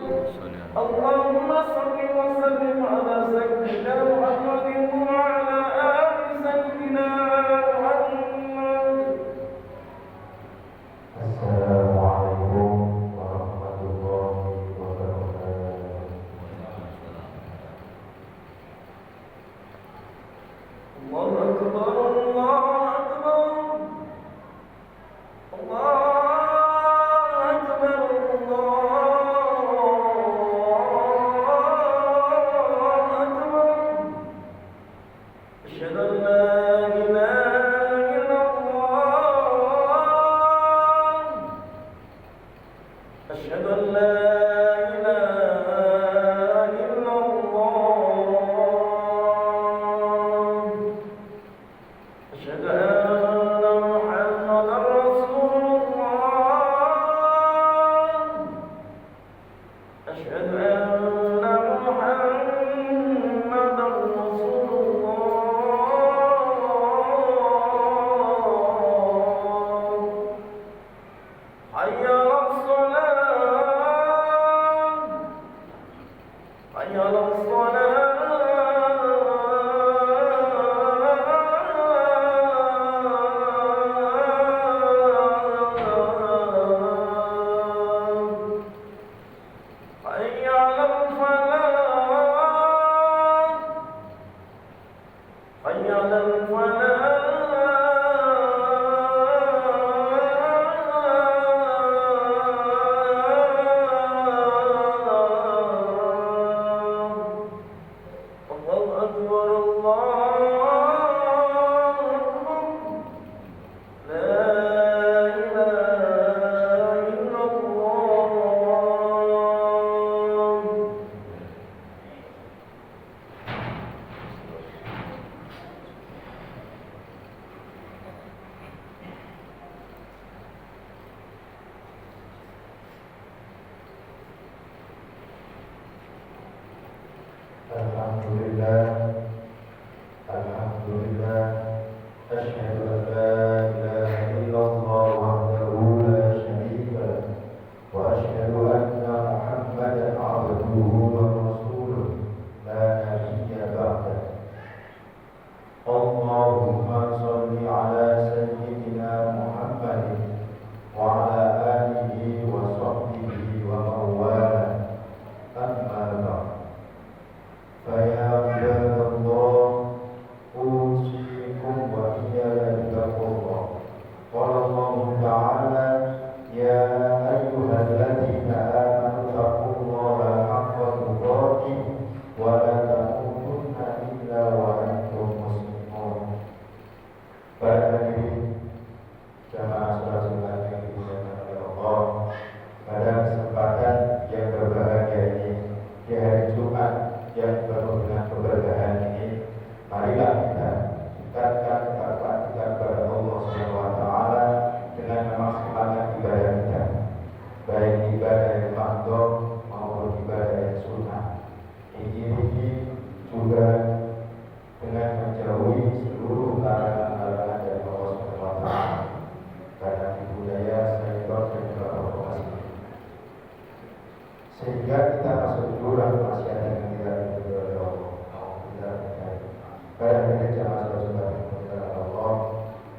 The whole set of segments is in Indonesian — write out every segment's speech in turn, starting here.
اللهم صل وسلم على سيدنا محمد وعلى آل سيدنا محمد. السلام عليكم ورحمة الله وبركاته. الله أكبر الله أكبر الله أكبر الله أكبر. أشهد أن لا إله إلا الله. أشهد أن لا إله إلا الله. أشهد أن محمدا رسول الله. أشهد أن محمدا رسول الله. حي على الصلاة. حي على الصلاة. حي على الفلاح. حي على الفلاح. الله أكبر الله أكبر. لا إله إلا الله. Alhamdulillah, Alhamdulillah. Asyhadu an la ilaha illallah wahdahu la syarika lah, wa asyhadu anna Muhammadan abduhu wa rasuluh la nabiyya ba'dah. Allahumma shalli ala sayyidina Muhammadin wa ala alihi wa sahbihi wa mawala. Amma ba'd. فيا عباد الله أوصيكم وإياي بتقوى الله. قال الله تعالى: يا أيها الذين آمنوا اتقوا الله حق تقاته ولا تموتن إلا وأنتم مسلمون. Para hadirin jamaah salat Jumat yang dimuliakan oleh Allah, pada kesempatan yang berbahagia ini di hari Jumat yang penuh dengan keberkahan ini, marilah kita tingkatkan ketakwaan kita kepada Allah SWT dengan memaksimalkan ibadah kita, baik ibadah yang fardhu maupun ibadah yang sunnah. Ini juga dengan menjauhi seluruh larangan-larangan dari Allah SWT, karena tipu daya, syaitan dan juga provokasi, sehingga kita masuk jurang maksiat yang tidak diridhoi oleh Allah. Pada hari jamaah salat yang dimuliakan Allah,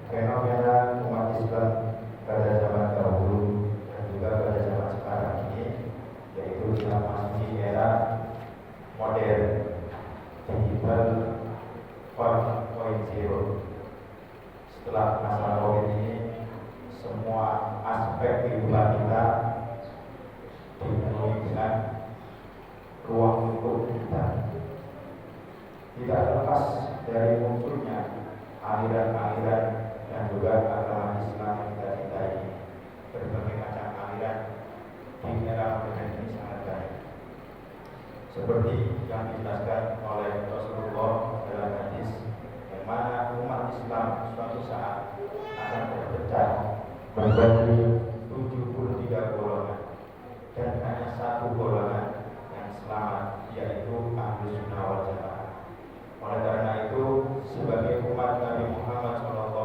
fenomena umat Islam pada zaman dahulu dan juga pada zaman sekarang ini, yaitu kita masuk era modern digital 4.0. Setelah masa COVID ini, semua aspek kehidupan kita dipenuhi dengan ruang lingkup kita. Tidak lepas dari munculnya aliran-aliran dan juga agama Islam yang kita cintai. Berbagai macam aliran di era modern ini sangat baik, seperti yang dijelaskan oleh Rasulullah dalam hadis, yang mana umat Islam suatu saat akan terpecah menjadi 73 golongan, dan hanya satu golongan yang selamat, yaitu Ahlus Sunnah wal Jamaah. Oleh karena itu, sebagai umat Nabi Muhammad SAW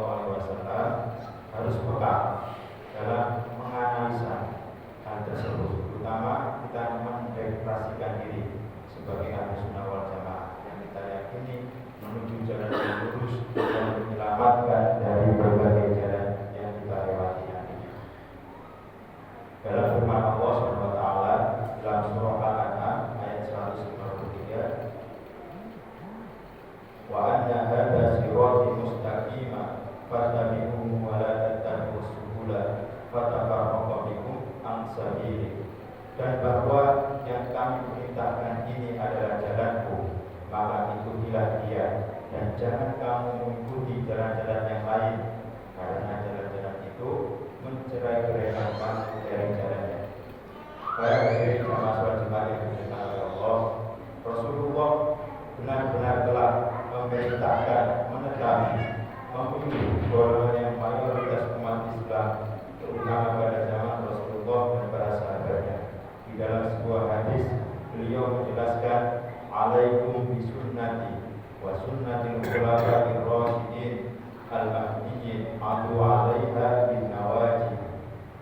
harus peka dalam menganalisa hal tersebut, terutama kita sabili, dan bahwa yang kami perintahkan ini adalah jalanku, maka ikutilah dia, dan jangan kamu mengikuti jalan-jalan yang lain, karena jalan-jalan itu mencerai-beraikan kamu dari jalannya. Para hadirin jamaah sholat Jumat yang dimuliakan oleh Allah, Rasulullah benar-benar telah memerintahkan, menetapkan, memilih golongan yang mayoritas umat Islam, terutama pada zaman Rasulullah dan para sahabatnya. Di dalam sebuah hadis, beliau menjelaskan, alaikum bisunnati wa sunnatil khulafa'ir rasyidin al-mahdiyyin adu 'alaiha bin nawajib.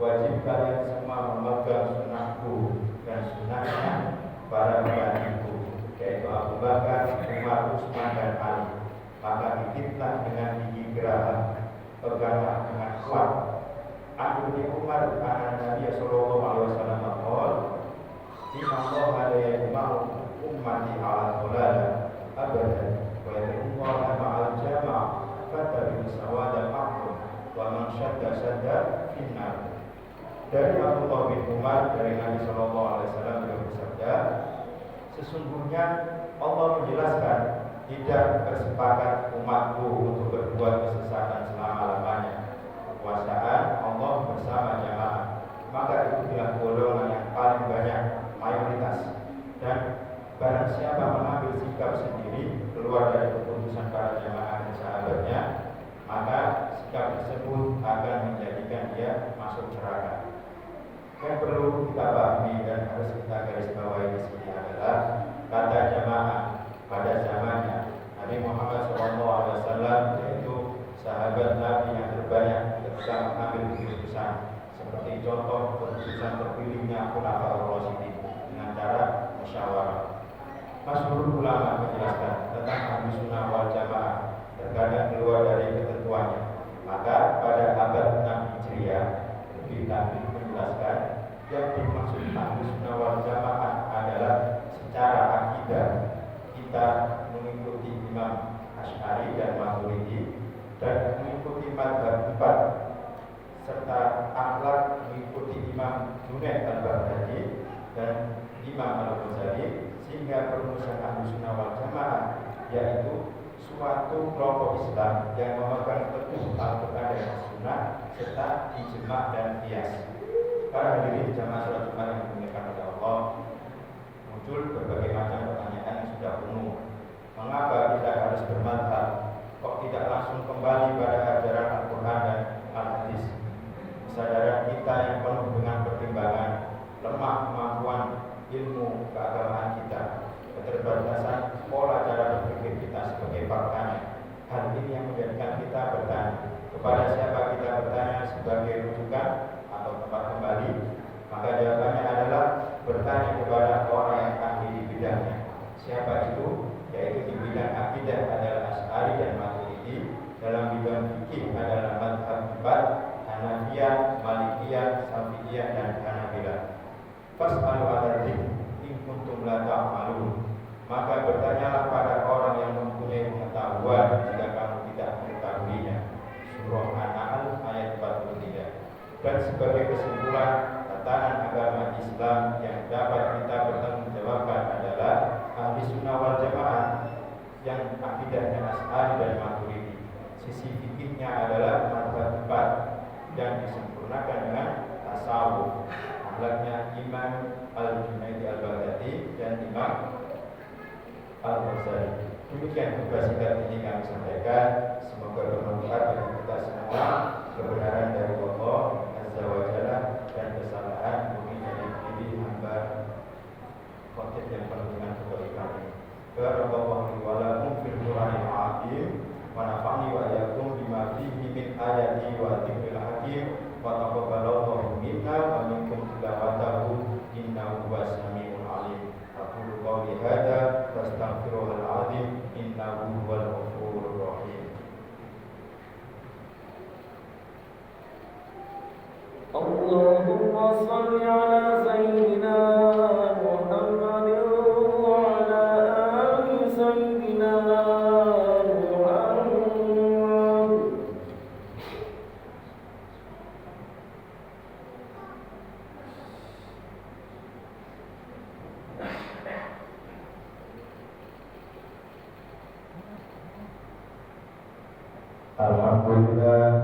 Wajib kalian semua memegang sunnahku dan sunnahnya para penggantiku, yaitu Abu Bakar, Umar, Utsman, dan Ali. Maka gigitlah dengan gigi geraham, peganglah dengan kuat. An Ibnu Umar an Nabi sallallahu alaihi wasallam qol, inna Allaha la yajma'u ummati 'ala dhalalah abadan wa yad'ullaha ma'al jama' fatabi'u sawadal aqwam wa man shadda finnar. Dari Abdullah bin Umar dari Nabi sallallahu alaihi wasallam beliau bersabda, sesungguhnya Allah menjelaskan, tidak bersepakat umatku untuk berbuat kesesatan selama-lamanya. Kekuasaan Allah bersama jamaah, maka ikutilah golongan yang paling banyak, mayoritas. Dan barang siapa mengambil sikap sendiri keluar dari keputusan para jamaah dan sahabatnya, maka sikap tersebut akan menjadikan dia masuk neraka. Yang perlu kita pahami dan harus kita garis bawahi di sini adalah kata jamaah pada zamannya Nabi Muhammad SAW, yaitu sahabat Nabi yang terbanyak ketika mengambil keputusan, seperti contoh keputusan terpilihnya Khulafaur Rasyidin dengan cara musyawarah. Masyhur ulama menjelaskan tentang Ahlus Sunnah wal Jamaah terkadang keluar dari ketentuannya. Maka pada abad 6 Hijriah lebih lanjut menjelaskan yang dimaksud Ahlus Sunnah wal Jamaah adalah secara akidah kita mengikuti Imam Asy'ari dan Maturidi dan mengikuti mazhab 4, serta akhlak mengikuti Imam Junaid al-Baghdadi dan Imam al-Ghazali, sehingga perumusan Ahlus Sunnah wal Jamaah yaitu suatu kelompok Islam yang memegang teguh Al-Quran dan Sunnah serta ijma' dan qiyas. Para hadirin jamaah sholat Jumat yang dimuliakan oleh Allah, muncul berbagai macam pertanyaan yang sudah umum. Mengapa kita harus bermadhab? Kok tidak langsung kembali pada ajaran Al-Quran dan Al-Hadis? Kesadaran kita yang penuh dengan pertimbangan, lemah kemampuan ilmu keagamaan kita, keterbatasan pola cara berpikir kita sebagai faktanya. Hal ini yang menjadikan kita bertanya, kepada siapa kita bertanya sebagai rujukan atau tempat kembali? Maka jawabannya adalah bertanya kepada orang yang ahli di bidangnya. Siapa itu? Yaitu di bidang akidah adalah Asy'ari dan Maturidi, dalam bidang fikih adalah mazhab 4, Hanafiyah, Malikiyah, Syafi'iyah, dan Hanabilah. Fas'alu ahla-dzikri in kuntum la ta'malun. Maka bertanyalah pada orang yang mempunyai pengetahuan jika kamu tidak mengetahuinya. Surah An-Nahl ayat 43. Dan sebagai kesimpulan, tatanan agama Islam yang dapat kita bertanggungjawabkan adalah Ahli Sunnah wal Jamaah yang akidahnya Asy'ari dan Maturidi. Sisi fikihnya adalah mazhab 4 yang disempurnakan dengan tasawuf. Akhlaknya Imam Al-Junaidi Al-Baghdadi dan Imam Al-Ghazali. Demikian tugas singkat ini kami sampaikan. Semoga bermanfaat bagi kita semua. Kebenaran dari Allah Azza wa Jalla dan kesalahan mungkin dari diri hamba khotib yang penuh dengan kebaikan ini. Barakallahu li wa lakum fil Qur'anil azim wa nafa'ni wa iyyakum bima fihi min ayati wa dzikril hakim wa taqabbalallahu minna wa minkum tilawatahu innahu huwas samiul alim. Aqulu qawli hadza wastaghfirullahal azim innahu huwal ghafurur rahim. Allahumma salli ala sayyidina Muhammadin wa ala ali sayyidina Muhammad. Alhamdulillah